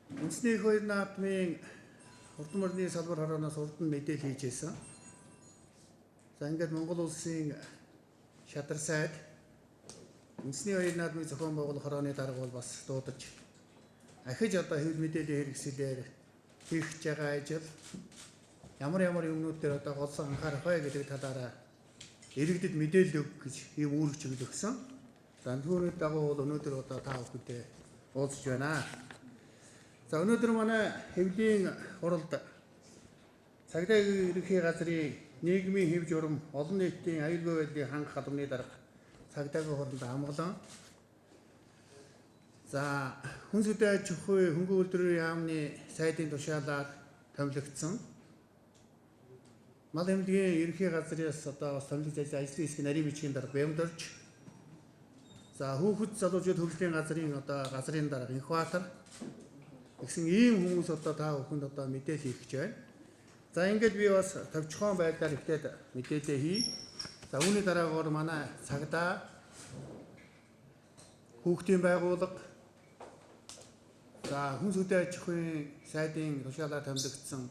Үндэсний их хоёр наадмын хурдан морины салбар хорооноос урд нь мэдээлэл хийжсэн. За ингээд Монгол улсын шадар сайд үндэсний хоёр наадмын зохион байгуулах хорооны дарга бол бас дуудаж ахиж одоо хэвлэл мэдээллийн хэрэгслээр хийх гэж байгаа ажил ямар юмнууд дээр одоо голсон анхаарах вэ гэдэг талаараа иргэдэд мэдээлэл өгөх гэж ийм үүрэг чиглэл өгсөн. За түүний дагуу бол өнөөдөр одоо та бүхэндээ уулзж байна. За өнөөдөр манай хэвлийн хуралд цагдаагийн ерөнхий газрын нийгмийн хэв журам олон нийтийн аюулгүй байдлыг хангах албаны дарга цагдаагийн хуралд амглан за хүн сүдэ аж ахуй хөнгөн үйлдвэрийн яамны сайдын тушаалаар томилогдсон. Мал эмнэлгийн ерөнхий газраас одоо томилогдож ажлын хэсгийн нарийн бичгийн дарга Бямдорж, за хүүхэд залуучууд хөгжлийн газрын одоо газрын дарга Инхбаатар гэсэн ийм хүмүүс одоо та бүхэнд одоо мэдээлэл хийх гэж байна. За ингээд би бас товчхон байдлаар ихтэй мэдээлэл хий. За үүний дараагаар манай цагдаа хүүхдийн байгууллага за хүн сүдэ аж ахуйн сайдын тушаалаар томилогдсон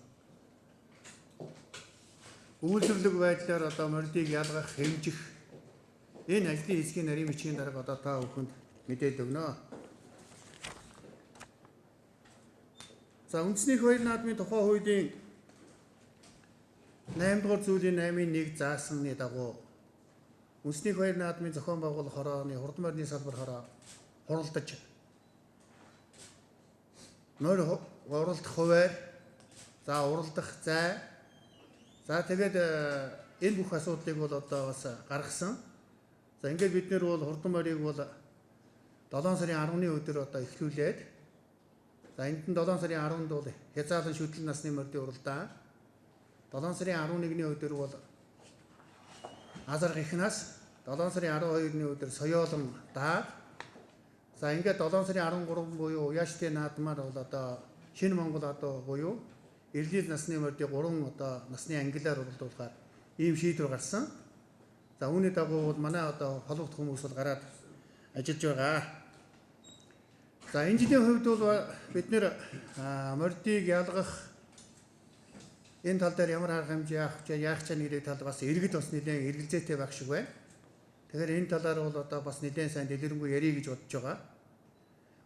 үйлдвэрлэг байдлаар одоо мордыг ялгах, хэмжих энэ ажлын хэсгийн нарийн бичгийн дарга одоо та бүхэнд мэдээлэл өгнө. За үндэсний хоёр наадмын тухай хуулийн 8 дугаар зүйлийн 8-1 заасны дагуу үндэсний хоёр наадмын зохион байгуулах хорооны хурдан морины салбар хороо хуралдаж нойр уралдах хуваар за уралдах зай за тэгээд энэ бүх асуудлыг бол одоо бас гаргасан. За ингээд бид нэр бол хурдан морийг бол 7 сарын 10-ны өдөр одоо эхлүүлээд за энд нь 7 сарын 10-нд бол хязгаарлан шүтлэн насны мордын уралдаан 7 сарын 11-ний өдөр бол Азар гихнаас 7 сарын 12-ны өдөр соёолон даа. За ингээд 7 сарын 13 буюу уяаштай наадмаар бол одоо шинэ Монгол одоо буюу эрэлт насны мордын 3 одоо насны ангилаар уралдуулахаар ийм шийдвэр гарсан. За үүний дагуу бол манай одоо холбогд хүмүүс бол гараад ажиллаж байгаа. За энэ жилийн хувьд бол бид нэр мордыг ялгах энэ тал дээр ямар арга хэмжээ яах ч гэдэг тал бас иргэд бас нэлээд эргэлзээтэй байх шиг байна. Тэгэхээр энэ талаар бол одоо бас нэлээд сайн дэлгэрэнгүй ярих гэж бодож байгаа.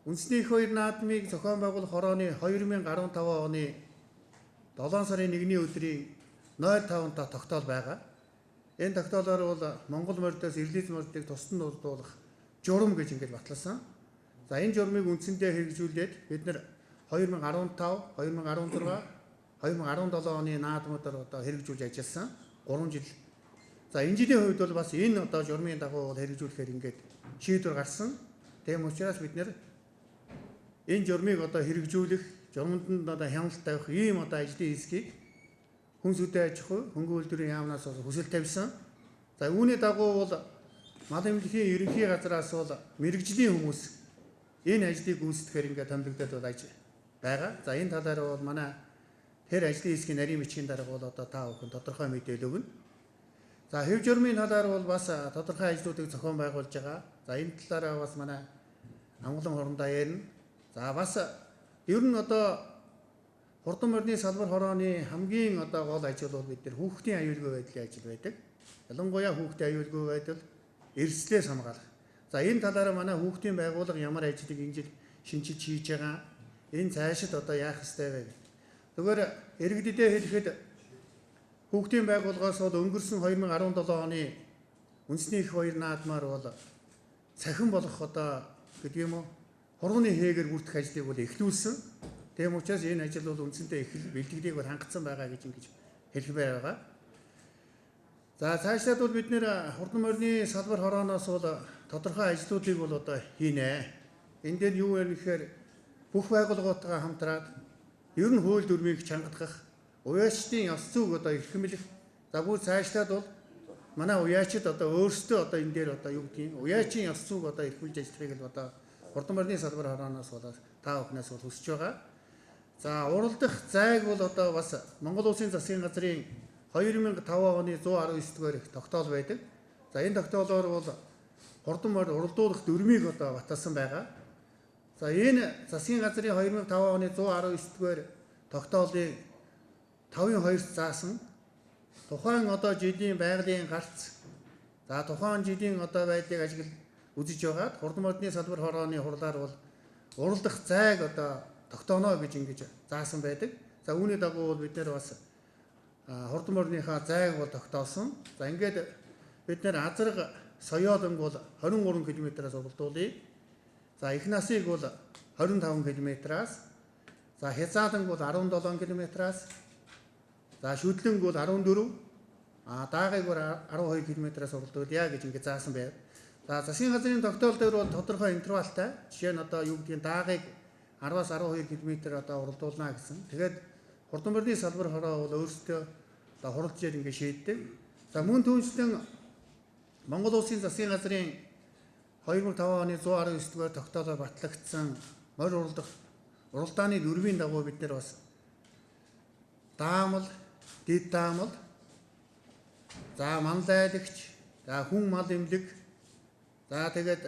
Үндэсний их хоёр наадмыг зохион байгуулах хорооны 2015 оны 7 сарын 1-ний өдрийн 05-нд тогтоол байгаа. Энэ тогтоолоор бол Монгол мордоос эрэлт мордыг тусдан урдуулах журам гэж ингэж батласан. За энэ журмыг үндсэндээ хэрэгжүүлээд бид нэр 2015, 2016, 2017 оны наадмуудаар одоо хэрэгжүүлж ажилласан 3 жил. За энэ жилийн хувьд бол бас энэ одоо журмын дагуу хэрэгжүүлэхээр ингээд шийдвэр гарсан. Тийм учраас бид нэр энэ журмыг одоо хэрэгжүүлэх, журманд нь одоо хяналт тавих ийм одоо ажлын хэсгийг хүн сүдэ аж ахуй хөнгөн үйлдвэрийн яамнаас хүсэл тавьсан. За үүний дагуу бол мал эмнэлгийн ерөнхий газраас бол мэрэгжлийн хүмүүс энэ ажлыг гүйцэтгэхээр ингээд томилогдоод байж байгаа. За энэ талаар бол манай тэр ажлын хэсгийн нарийн бичгийн дарга бол одоо та бүхэн тодорхой мэдээлэл өгнө. За хэв журмын талаар бол бас тодорхой ажлуудыг зохион байгуулж байгаа. За энэ талаараа бас манай амглан хурандаа ярина. За бас ер нь одоо хурдан морины салбар хорооны хамгийн одоо гол ажил бол бид нар хүүхдийн аюулгүй байдлын ажил байдаг. Ялангуяа хүүхдийн аюулгүй байдал эрсдлээс хамгаалах. За энэ талаараа манай хүүхдийн байгууллага ямар ажлыг энэ жил шинжиж хийж байгаа. Энэ цаашид одоо яах ёстой вэ? Зүгээр иргэдэдээ хэлэхэд хүүхдийн байгууллагаас бол өнгөрсөн 2017 оны үндэсний их хоёр наадмаар бол цахин болох одоо гэдэг юм уу хурууны хээгэр бүрдэх ажлыг бол эхлүүлсэн. Тийм учраас энэ ажил бол үндсэндээ их бэлтгэлийг бол хангацсан байгаа гэж ингэж хэлбэр байгаа. За цаашлаад бол бид нэр хурдан морины салбар хорооноос бол тодорхой ажлуудыг бол одоо хийнэ. Энд дээр юу вэ гэхээр бүх байгууллагуудаа хамтраад ер нь хууль дүрмийг чангадах, уяачдын ёс зүйг одоо эрхэмлэх. За бүр цаашлаад бол манай уяачид одоо өөрсдөө одоо энэ дээр одоо юу гэдгийг уяачийн ёс зүйг одоо эрхэмлж ажиллахыг л одоо хурдан морины салбар хорооноос бол та бүхнээс бол хүсэж байгаа. За уралдах зайг бол одоо бас Монгол Улсын засгийн газрын 2005 оны 119-р тогтоол байдаг. За энэ тогтоолоор бол хурдан морь уралдуулах дүрмийг одоо баталсан байгаа. За энэ засгийн газрын 2005 оны 119-р тогтоолын 5-2-т заасан тухайн одоо жилийн байгалийн гарц за тухайн жилийн одоо байдлыг ажиглаж үзэж байгаад хурдан модны салбар хорооны хурлаар бол уралдах зайг одоо тогтооно гэж ингэж заасан байдаг. За үүний дагуу бол бид нэр бас хурдан морныхаа зайг бол тогтоосон. За ингээд бид нэр азарга соёолонг бол 23 км-аас уралдуулъя. За их насыг бол 25 км-аас, за хязааланг бол 17 км-аас, за шүдлэнг бол 14, даагыг бол 12 км-аас уралдуулъя гэж ингэ заасан байв. За засгийн газрын тогтоол дээр бол тодорхой интервалтай. Жишээ нь одоо юу гэдгийг даагыг 10-аас 12 км одоо уралдуулна гэсэн. Тэгээд хурдан морины салбар хороо бол өөрсдөө одоо хуралдаж ингэ шийддэг. За мөн түүнчлэн Монгол Улсын засгийн газрын 2005 оны 119-р тогтоолоор батлагдсан морь уралдааны дүрмийн дагуу бид нар бас даамал, дэд даамал, за манлайлагч, за хүн мал эмнэлэг, за тэгээд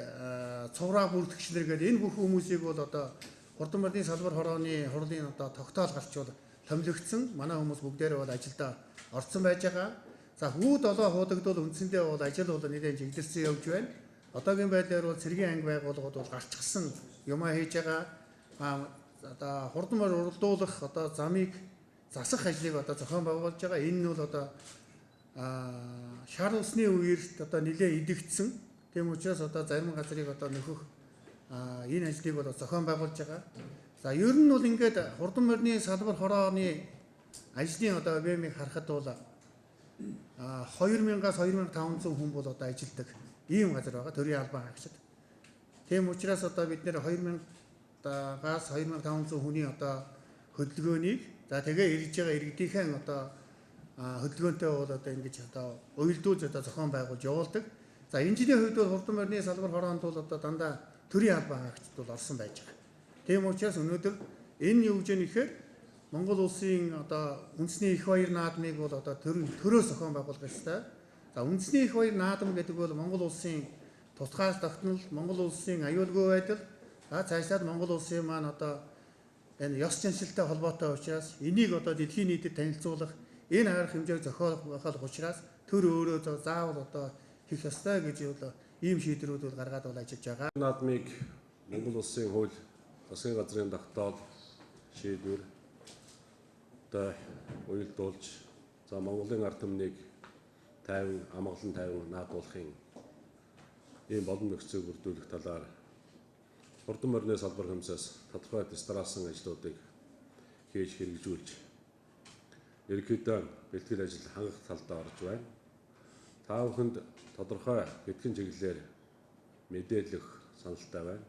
цувраа бүртгэгчлэр гэдэг энэ бүх хүмүүсийг бол одоо хурдан морины салбар хорооны хурлын одоо тогтоол гарч бол томилогдсон. Манай хүмүүс бүгдээрээ бол ажилдаа орцсон байж байгаа. За хүү 7 хуудагдвал үндсэндээ бол ажил бол нэлээд чиглэлсэн явж байна. Одоогийн байдлаар бол цэргийн анги байгууллагууд бол гарчсан юмаа хийж байгаа. Одоо хурдан морь уралдуулах одоо замыг засах ажлыг одоо зохион байгуулж байгаа. Энэ нь бол одоо шар усны үеэрт одоо нэлээд идэгдсэн. Тийм учраас одоо зарим газрыг одоо нөхөх энэ ажлыг бол зохион байгуулж байгаа. За ер нь бол ингээд хурдан морины салбар хорооны ажлын одоо объемыг харахад бол 2000-аас 2500 хүн бол одоо ажилдаг ийм газар байгаа төрийн албан хаагчид. Тийм учраас одоо бид нэр 2000-аас 2500 хүний одоо хөдөлгөөнийг за тэгээ ирж байгаа иргэдийнхэн одоо хөдөлгөөнтэй бол одоо ингэж одоо уялдуулж одоо зохион байгуулж явуулдаг. За энэ жилийн хувьд бол хурдан морины салбар хороонд бол одоо дандаа төрийн албан хаагчид бол орсон байж байгаа. Тийм учраас өнөөдөр энэ юу гэж юм ихээр Монгол Улсын одоо үндэсний их баяр наадмыг бол одоо төрөөс зохион байгуулах ёстой. За үндэсний их баяр наадам гэдэг бол Монгол Улсын тусгай тогтнол, Монгол Улсын аюулгүй байдал, цаашлаад Монгол Улсын маань одоо энэ ёс заншилтай холбоотой учраас энийг одоо дэлхийн нийтэд танилцуулах энэ арга хэмжээг зохиолох учраас төр өөрөө заавал одоо хийх ёстой гэж бол ийм шийдвэрүүд бол гаргаад бол ажиллаж байгаа. Наадмыг Монгол Улсын хууль, засгийн газрын тогтоол шийдвэр одоо уялдуулж за Монголын ард түмнийг тайван амгалан тайван наадуулахын ийм болон нөхцөлийг бүрдүүлэх талаар хурдан морины салбар хөмсөөс тодорхой дистраасан ажлуудыг хийж хэрэгжүүлж ерөнхийдөө бэлтгэл ажил хангах талдаа орж байна. Та бүхэнд тодорхой хэдхэн чиглэлээр мэдээлэх саналтай байна.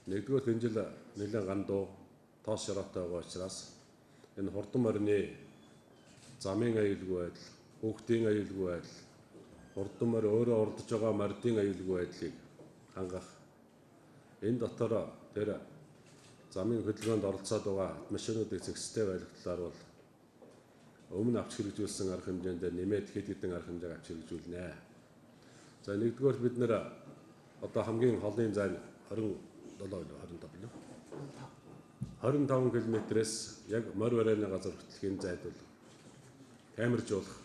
Нэгдүгээр энэ жил нэлээд гандуу тоос шороотой байгаа учраас энэ хурдан морины замын аюулгүй байдал, хүүхдийн аюулгүй байдал, хурдан морь өөрөө урдж байгаа мордын аюулгүй байдлыг хангах. Энэ дотор тэр замын хөдөлгөөнд оролцоод байгаа машинуудыг зэгцтэй байлгах талаар бол өмнө авч хэрэгжүүлсэн арга хэмжээнд нэмээд хэд хэдэн арга хэмжээг авч хэрэгжүүлнэ. За нэгдүгээр бид нэр одоо хамгийн холын зай 25 км-с яг морь барайны газар хүртэлхийн зайд бол камержуулах,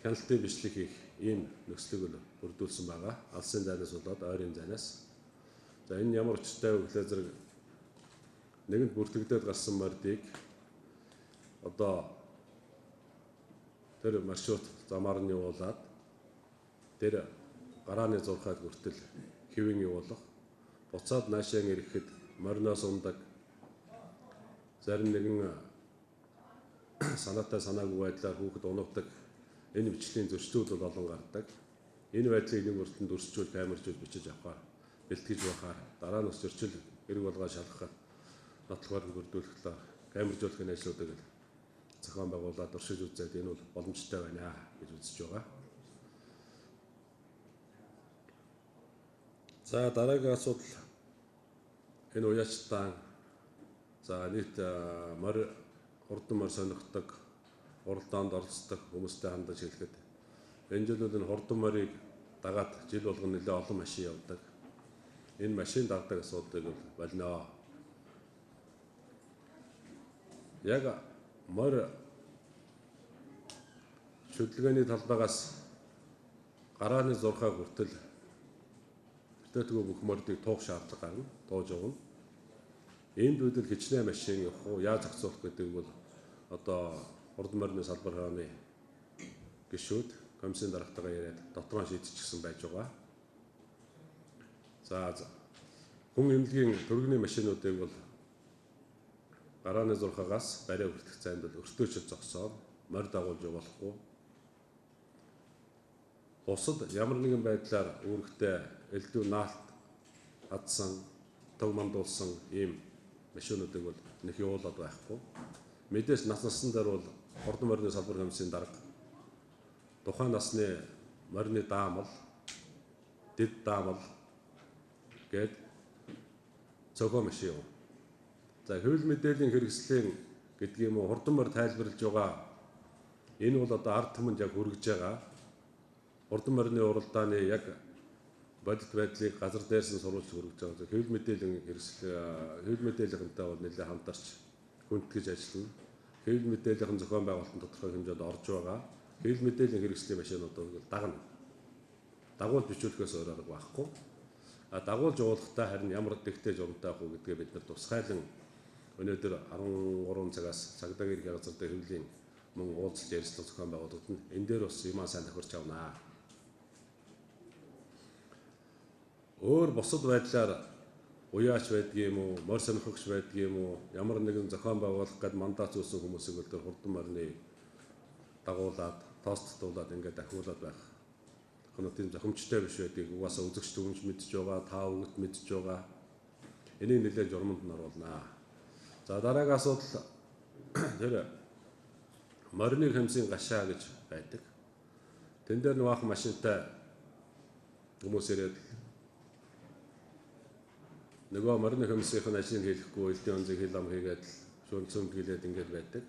хяналтын бичлэг хийх ийм нөхцөлийг бүрдүүлсэн байгаа. Алсын зайнаас болоод ойрын зайнаас. За энэ ямар учиртай вэ гэхээр зэрэг нэгэнт бүртгэгдээд гарсан мордыг одоо тэр маршрут замаар нь явуулаад тэр гарааны зурхайд хүртэл хэвэн явуулах, буцаад наашаа ирэхэд мориноос ундаг зарим нэгэн санаатай санаагүй байдлаар хүүхэд унавдаг энэ бичлэгийн зөрчлүүд бол олон гардаг. Энэ байдлыг нэг бүртэн дүрсчүүл, камержүүл бичиж авахаар, бэлтгэж байхаар дараа нь зөрчил эрг болгоо шалгахаар нотлохоор бүрдүүлэх талаар камержуулахын ажлуудыг зохион байгуулаад туршиж үзээд энэ бол боломжтой байна гэж үзэж байгаа. За дараагийн асуудал энэ уяачтан за нийт морь хурдан морь сонирхдаг, уралдаанд оролцдог хүмүүстэй хандаж хэлэхэд энэ жил энэ хурдан морийг дагаад жил болгон нэлээд олон машин явдаг. энэ машин дагдаг асуудлыг бол болно. Яг морь шүтлгээний талбайгаас гарааны 6-аа хүртэл бүтээтгэл бүх мордыг туух шаардлага гарна, тууж явна. Энд үүдэл хичнээн машин явах уу, яаж зохицуулах гэдэг бол одоо хурдан морины салбар хааны гишүүд комиссийн дарагтайгаа яриад дотроо шийдчихсэн байж байгаа. За хүн эмнэлгийн төргөний машинуудыг бол гарааны 6-аас бариа хүртэх зайд бол өртөөчл зогсоод морь дагуулж явуулахгүй. Бусад ямар нэгэн байдлаар үүрэгтэй элдв наалт хадсан, төв мандуулсан ийм машинуудыг бол нэг явуулаад байхгүй. Мэдээж нас дээр бол хурдан морины салбар комиссийн дарга тухайн насны морины даамал, дэд даамал гээд цохоо машин юм. За хэвлэл мэдээллийн хэрэгслийн гэдэг юм уу хурдан морь тайлбарлаж байгаа. Энэ бол одоо ард түмэнд яг хүргэж байгаа. Хурдан морины уралдааны яг бодит байдлыг газар дээрсэн сурвалж хүргэж байгаа. Хэвлэл мэдээллийнхэнтэй бол нэлээд хамтарч хүндэтгэж ажиллана. Хэвлэл мэдээллийн зохион байгуулалтын тодорхой хэмжээнд орж байгаа. Хэвлэл мэдээллийн хэрэгслийн машинуудыг дагна. Дагуулж бичүүлэхээс өөр арга байхгүй. Дагуулж явуулахдаа харин ямар дэгтэй журамтай авах уу гэдгээ бид нар тусгайлан өнөөдөр 13 цагаас цагдаагийн ерхий газар дээр хэвлэлийн мөн уулзалт ярилцлага зохион байгуулагдана. Энэ дээр бас юмаа сайн тохирч авнаа. Өөр бусад байдлаар уяач байдгийм үү, морь сонирхогч байдгийм үү, ямар нэгэн зохион байгуулах гээд мандат зөөсөн хүмүүсийг бол хурдан морины дагуулад, тооцтуулаад ингээд дахиулаад байх. Тийм зохимжтой биш байдгийг угаасаа үзэгч дүгнж мэдж байгаа, та өгөт мэдж байгаа. Энийг нэлээд журманд нь оруулнаа. За дараагийн асуудал тэр морины хэмсийн гашаа гэж байдаг. Тэн дээр нэг ах машинтай хүмүүс ирээд нөгөө морины хэмсийн ажлыг хийхгүй, элдийн онцыг хил ам хийгээд шүүн цөмд гэлээд ингээд байдаг.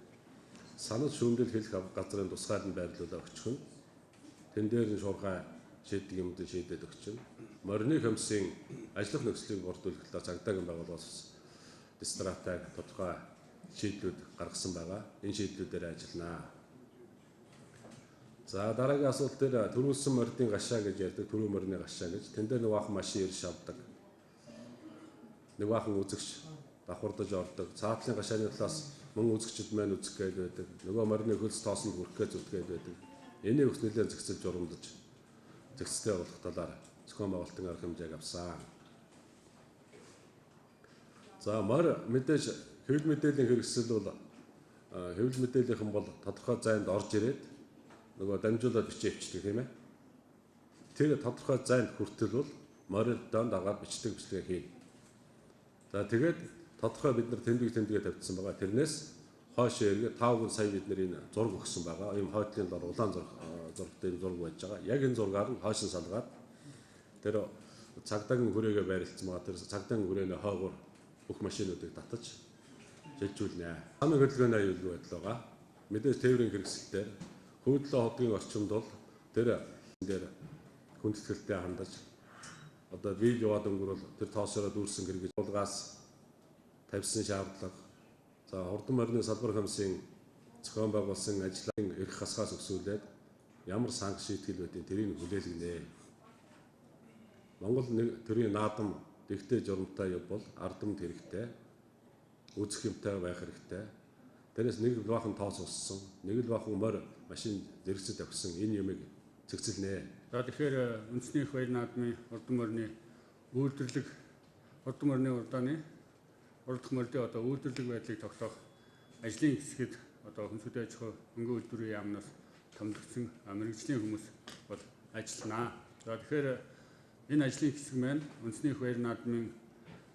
Санал шүүмдэл хэлэх газрын тусгаал нь байрлуулаад өчгөн. Тэн дээр нь шуурхай шийдэг юмд шийдээд өгчин. Морины хэмсийн ажиллах нөхцөлийг бүрдүүлэх талаар цагдаагийн байгууллагаас дистратаг тодорхой шийдлүүд гаргасан байгаа. Энэ шийдлүүдээр ажилланаа. За дараагийн асуулт дээр төрүүлсэн морины гашаа гэж ярьдаг, төрөө морины гашаа гэж. Тэн дээр нэг ах машин ирж авдаг. Нэг ахан үзэгч давхардаж ордог. Цаатлын гашааны талаас мөн үзэгчд маань үзэх гээд байдаг. Нөгөө морины хөлс тоосонд хүрэх гээд зүтгээд байдаг. Энийг ус нэлээд зэгцэл журамдаж зэгцтэй болох талаар зохион байгуулалтын арга хэмжээг авсан. За морь мэдээж хэвлэл мэдээллийн хэрэгсэл бол хэвлэл мэдээллийнхэн бол тодорхой зайд орж ирээд нөгөө дамжуулаад бичээвчдэг тийм ээ. Тэр тодорхой зайд хүртэл бол морь дан дагаад бичдэг бичлэгээ хийнэ. За тэгээд тодорхой бид нар тэмдэгэ тавьдсан байгаа. Тэрнээс хойш эргээ 5 сая бид нар энэ зураг өгсөн байгаа. Ийм хойдлын дор улаан зурагтай энэ зураг байж байгаа. Яг энэ зургаар нь хойшин салгаад тэр цагдаагийн хүрээгээ байрлуулсан байгаа. Тэр цагдаагийн хүрээний хойгоор бүх машинуудыг татаж шилжүүлнэ. Хамгийн хөдөлгөөний аюулгүй байдал байгаа. Мэдээж тээврийн хэрэгсэлээр хөөдлөө хотгийн орчимд бол тэр хүндэтгэлтэй хандаж одоо бие яваад өнгөрөөл тэр тоосороо дүүрсэн хэрэг уулгаас тавьсан шаардлага. За хурдан морины салбар комиссийн зохион байгуулсан ажлын эрх хасгаас өсвөлээд ямар санкц шийтгэл байдгийг тэрийг хүлээлгэнэ. Монгол төрийн наадам дэгтэй журамтай бол ардамд хэрэгтэй, үзэх юмтай байх хэрэгтэй. Тэрээс нэг л бахан тоос уссан, нэг л бахан морь машин зэрэгцэд авсан энэ юмыг цэгцэлнэ. За тэгэхээр үндэсний их баяр наадмын хурдан морины үйлдвэрлэг, хурдан морины уралдааны уралдах морьдын одоо үйлдвэрлэг байдлыг тогтоох ажлын хэсгэд одоо хүнсүдэ аж ахуй хөнгөн үйлдвэрийн яамнаас томилогдсон мэргэжлийн хүмүүс бол ажилланаа. За тэгэхээр энэ ажлын хэсэг маань үндэсний их баяр наадмын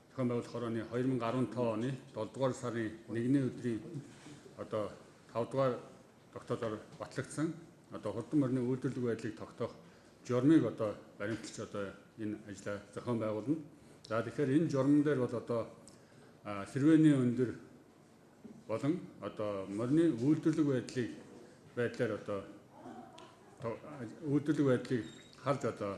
зохион байгуулах хорооны 2015 оны 7 дугаар сарын 1-ний өдрийн одоо 5 дугаар тогтоолоор батлагдсан одоо хурдан морины үйлдвэрлэг байдлыг тогтоох журмыг одоо баримталж одоо энэ ажлаа зохион байгуулна. За тэгэхээр энэ журман дээр бол одоо сэрвээний өндөр болон одоо морины үйлдвэрлэг байдлаар одоо үйлдвэрлэг байдлыг харж одоо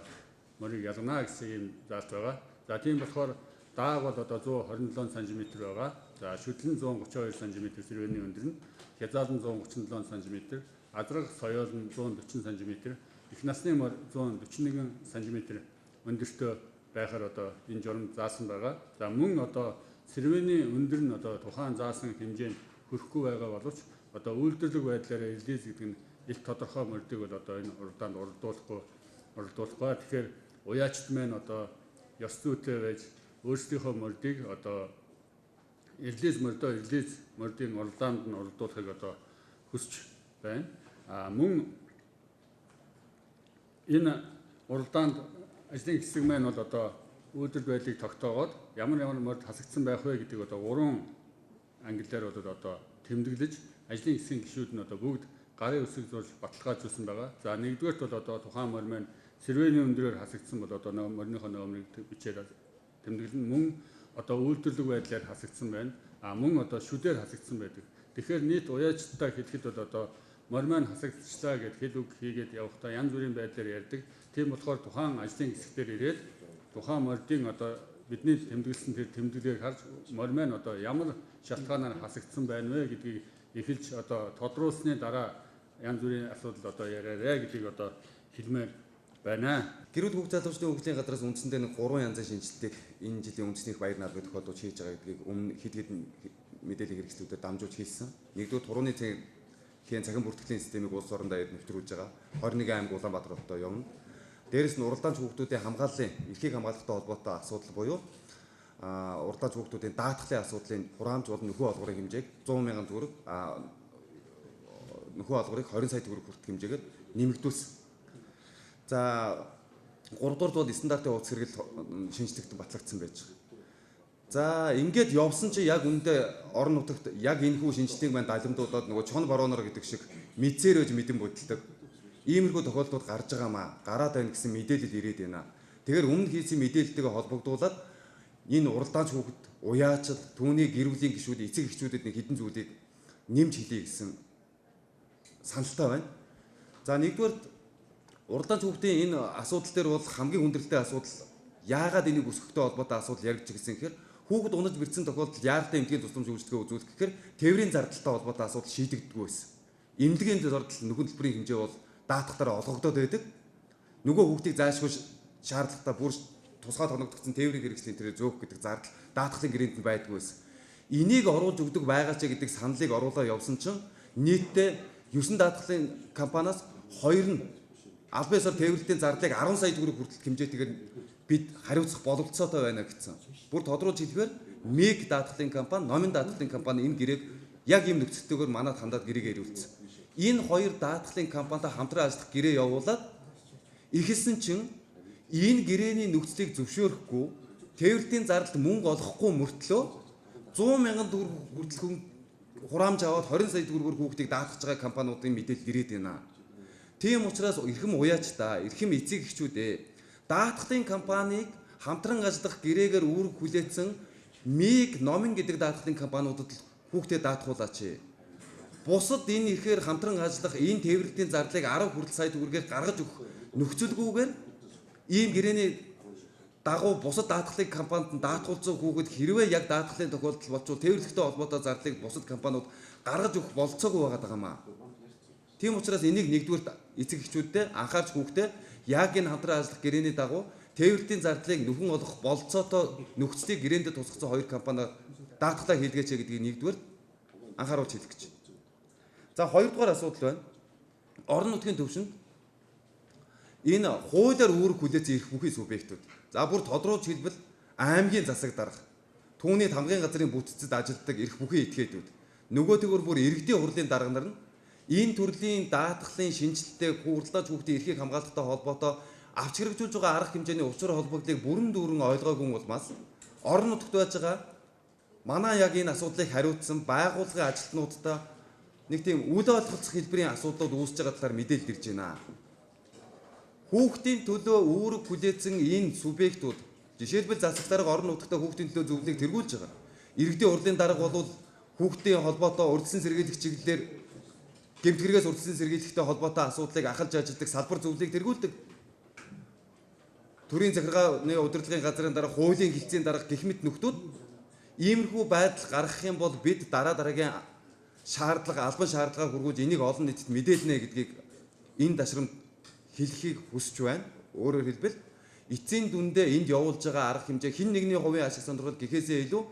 морийг ялгана гэсэн ийм заалт байгаа. За тийм болохоор дааг бол одоо 127 см байгаа. За шүтлэн 132 см сэрвэний өндөр нь, хязгаал нь 137 см, азраг соёол нь 140 см, их насны морь 141 см өндөртөө байхаар одоо энэ журам заасан байгаа. За мөн одоо сэрвэний өндөр нь одоо тухайн заасан хэмжээнд хүрэхгүй байгаа боловч одоо үйлдвэрлэг байдлаараа релиз гэдэг нь их тодорхой морьдыг бол одоо энэ уралдаанд оролдуулахгүй. Тэгэхээр уяачт маань одоо ёс зүйтэй байж өөрсдийнхөө морьдыг одоо релиз морьдын уралдаанд нь оролдуулахыг одоо хүсэж байна. Мөн энэ уралдаанд ажлын хэсэг маань бол одоо үйлдвэр байдлыг тогтоогоод ямар морьд хасагдсан байх вэ гэдэг одоо 3 ангиллаар бол одоо тэмдэглэж ажлын хэсгийн гишүүд нь одоо бүгд гарын үсэг зурж баталгаажуулсан байгаа. За нэгдүгээрт бол одоо тухайн морь маань сэрвэний өндрөөр хасагдсан бол одоо морьныхоо номерыг бичээд тэмдэглэн мөн одоо үйлдвэрлэг байдлаар хасагдсан байна. Мөн одоо шүдээр хасагдсан байдаг. Тэгэхээр нийт уяачтай хэлэхэд бол одоо морь маань хасагдчихлаа гэд хэл үг хийгээд явахдаа янз бүрийн байдлаар ярьдаг. Тийм болохоор тухайн ажлын хэсгээр ирээд тухайн морьдын одоо бидний тэмдэглэсэн тэр тэмдэглэгийг харж морь маань одоо ямар шалтгаанаар хасагдсан байна вэ гэдгийг эхэлж одоо тодруулсны дараа янз бүрийн асуудал одоо яриарэ гэдгийг одоо хэлмээр байна. Гэрүүл хүүхд залуучдын хөгжлийн газраас үндсэндээ нэг 3 янзын шинжилгээг энэ жилийн үндэсний баяр наадмын тохиолдолд хийж байгаа гэдгийг өмнө хэд хэдэн мэдээлэл хэрэгслүүдээр дамжуулж хийсэн. Нэгдүгээр турууны цахим бүртгэлийн системийг улс орондоо нэвтрүүлж байгаа. 21 аймаг Улаанбаатар хотод явна. Дээрээс нь уралдаанч хүүхдүүдийн хамгааллын эрхийг хамгаалахтай холбоотой асуудал буюу уралдаанч хүүхдүүдийн даатгалын асуудлын хураамж болон нөхөө олгорын хэмжээг 100,000 төгрөг, нөхөө олгорыг 20 сая төгрөг хүртэх хэмжээгээр нэмэгдүүлсэн. За 3 дугаар бол стандартын хувьц хэрэгэл шинжлэхт батлагдсан байж байгаа. За ингээд явсан чи яг үндэ орон нутагт яг энэ хүү шинжилгээг маань далимдуулаад нөгөө чон баруунаар гэдэг шиг мэдсээр өж мэдэн бодолдог. Иймэрхүү тохиолдлууд гарч байгаамаа гараад байна гэсэн мэдээлэл ирээд байна. Тэгэхээр өмнө хийсэн мэдээлэлтэйгээ холбогдуулаад энэ уралдаанч хүүхэд уяачил түүний гэр бүлийн гишүүд эцэг эхчүүдэд нэг хідэн зүйлийг нэмж хэлье гэсэн саналтай байна. За нэгдүгээр уралдаанч хүүхдийн энэ асуудал дээр бол хамгийн хүндрэлтэй асуудал яагаад энийг өсгөхтэй холбоотой асуудал яригдчих гэсэн гэхээр хүүхэд унаж бэрцсэн тохиолдолд яаралтай эмнэлгийн тусламж үйлчлэгээ үзүүлэх гэхээр тээврийн зардалтай холбоотой асуудал шийдэгддэггүй байсан. Эмнэлгийн зардал нөхөн төлбөрийн хэмжээ бол даатгалтаараа олгогдоод байдаг. Нөгөө хүүхдийг заашгүй шаардлагатай бүр тусгай тоногдсон тээврийн хэрэгслийн тэрээр зөөх гэдэг зардал даатгалын гэрээнд нь байдгүй байсан. Энийг оруулж өгдөг байгаа ч гэдэг саналыг оруулаад явсан чинь нийтдээ 9 даатгалын компаниас 2 нь албан ёсоор тээвэрлэлтийн зардлыг 10 сая төгрөг хүртэлх хэмжээтэйгээр бид хариуцах боловцоотой байна гэсэн. Бүр тодруулж хэлбэр МИГ даатгалын компани, Номын даатгалын компани энэ гэрээг яг ийм нөхцөлтэйгээр манад хандаад гэрээгээ ирүүлсэн. Энэ хоёр даатгалын компанитай хамтран ажиллах гэрээ явуулаад ихэлсэн чинь энэ гэрээний нөхцөлийг зөвшөөрөхгүй тээвэрлэлтийн зардалд мөнгө олохгүй мөртлөө 100,000 төгрөг хүртэл хураамж аваад 20 сая төгрөгөөр хүүхдийг даатгаж байгаа компаниудын мэдээлэл ирээд байна. Тийм учраас эрхэм уяачтай, эрхэм эцэг эхчүүдээ даатгалын компанийг хамтран ажиллах гэрээгээр үүрэг хүлээсэн МИГ, Номын гэдэг даатгалын компаниудад хүүхдээ даатгуулаач. Бусад энэ ихээр хамтран ажиллах энэ тээвэрлэлтийн зардлыг 10 хүртэл сая төгрөгээр гаргаж өгөх нөхцөлгүйгээр ийм гэрээний дагуу бусад даатгалын компанид даатгуулсан хүүхэд хэрвээ яг даатгалын тохиолдол болчвол тээвэрлэхтэй холбоотой зардлыг бусад компаниуд гаргаж өгөх болцоогүй байгаа даа. Тийм учраас энийг нэгдүгээр эцэг эхчүүдтэй анхаарч хүүхдээ яг энэ хамтран ажиллах гэрээний дагуу тээвэрлэлийн зардлыг нөхөн олох болцоотой нөхцөлийг гэрээндээ тусгацсан хоёр компани даатгалаа хийлгээч гэдгийг нэгдүгээр анхааруулж хэлэх гэж. За хоёрдугаар асуудал байна. Орон нутгийн төвшөнд энэ хуулиар үүрэг хүлээсэн эрх бүхий субъектүүд. За бүр тодруулж хэлбэл аймгийн засаг дарга, түүний хамгийн газрын бүтцэд ажилладаг эрх бүхий этгээдүүд. Нөгөөтэйгөр бүр иргэдийн хурлын дарга нар нь энэ төрлийн даатгалын шинжилттэй уралдаанч хүүхдийн эрхийг хамгаалахтай холбоотой авч хэрэгжүүлж байгаа арга хэмжээний учир холбогдлыг бүрэн дүүрэн ойлгоогүй улмаас орон нутагт байж байгаа манай яг энэ асуудлыг хариуцсан байгууллагын ажилтнуудтай нэг тийм үл ойлголцох хэлбэрийн асуудлууд үүсэж байгаа талаар мэдээлэл ирж байна. Хүүхдийн төлөө үүрэг хүлээсэн энэ субъектууд жишээлбэл засаг дарга орон нутагт хүүхдийн төлөө зөвлөлийг тэргүүлж байгаа. Иргэдийн хурлын дарга бол хүүхдийн холбоотой урьдчилан сэргийлэх чиглэлээр гэмтгэрээс урьдчилан сэргийлэхтэй холбоотой асуудлыг ахалж ажилладаг салбар зөвлөлийг тэргүүлдэг. төрийн захиргааны удирдлагын газрын дарга, хуулийн хэлтсийн дарга гэх мэт нөхдүүд иймэрхүү байдал гаргах юм бол бид дараагийн шаардлага, албан шаардлага хүргүүж энийг олон нийтэд мэдээлнэ гэдгийг энэ ташрамд хэлхийг хүсэж байна. Өөрөөр хэлбэл эцсийн дүндээ энд явуулж байгаа арга хэмжээ хэн нэгний хувийн ашиг сонирхол гэхээсээ илүү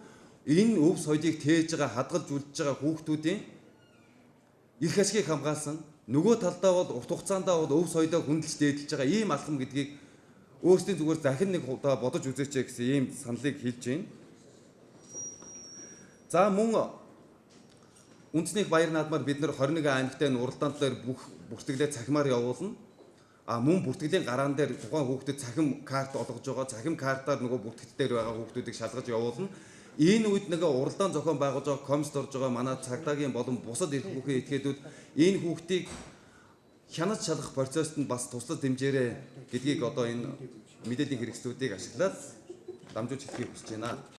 энэ өв соёлыг тээж байгаа, хадгалж үлдэж байгаа хүүхдүүдийн их ашгийг хамгаалсан, нөгөө талдаа бол урт хугацаандаа бол өв соёлоо хөндлөж дээдлж байгаа ийм алхам гэдгийг өөрсдийн зүгээр захин нэг удаа бодож үзээч гэсэн ийм саналыг хэлж байна. За мөн үндэсний баяр наадмаар бид нар 21 аймагтай уралдаан дээр бүх бүртгэлээ цахимаар явуулна. Мөн бүртгэлийн гараан дээр тухайн хүүхдэд цахим карт олгож байгаа, цахим картаар нөгөө бүртгэл дээр байгаа хүүхдүүдийг шалгаж явуулна. Энэ үед нэг уралдаан зохион байгуулж байгаа комисд орж байгаа манай цагдаагийн болон бусад эрх бүхий этгээдүүд энэ хүүхдийг хянаж шалгах процессд нь бас туслах хэмжээрээ гэдгийг одоо энэ мэдээллийн хэрэгслүүдийг ашиглаад дамжуулж хэлхийг хүсэж байна.